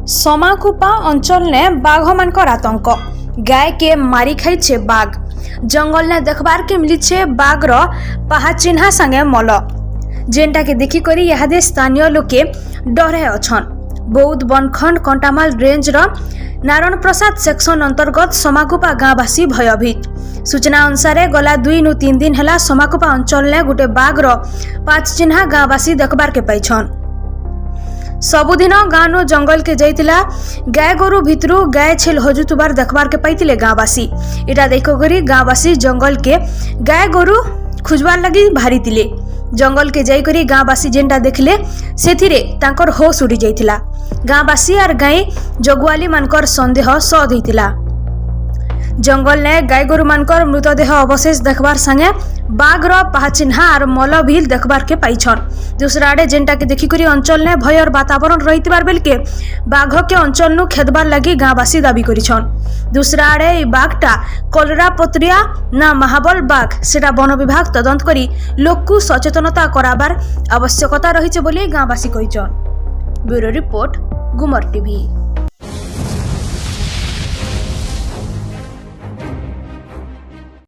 समाकुपा अंचल ने बाघ मानकर आतंक। गाय के मारी खाइछे बाघ। जंगल ने देखबार के मिली बाघ रो पहाचिन्हा संगे मल, जेनटा के देखी करी इहादे स्थानीय लोके डरे अछन। बौद्ध बनखंड कंटामाल रेंज रो नारायण प्रसाद सेक्शन अंतर्गत समाकुपा गाँवासी भयभीत। सूचना अनुसार गला 2-3 दिन है समाकुपा अंचल ने गोटे बाघ रो पाचचिन्हा गाँवासी देखबार के पाइछन। सबुदिन गाँ नो जंगल के जाइतिला गाय गोरु भितरु गाय छेल हजुतुबार देखबार के पाइतिले गाँवासी। इटा देखो करी गाँवासी जंगल के गाय गोरु खुजबार लगी भारी तिले। जंगल के जाई करी गाँवासी जेनटा देखले सेथिरे तांकर होश उड़ी जाइतिला। गाँवासी आर गाय जगुआली मानकर संदेह सद होइतिला। जंगल ने गाय गोरु मानकर मृतदेह अवशेष देखबार संगे बाघ रो पहाचिन्हा और मल भी देखबार के पाइछन। दूसरा आड़े जेनटा के देखी करी अंचल ने भयर वातावरण रहितबार बेल के बाघ के अंचल नु खेदबार लगी गाँवासी दाबी करिछन। दूसरा आड़े ई बाघटा कलरा पत्रिया ना महाबल बाघ सेटा वन विभाग तदंत करी लोककु सचेतनता कराबार आवश्यकता रहिছে बोली गाँवासी कहिछन। ब्यूरो रिपोर्ट गुमर टीवी।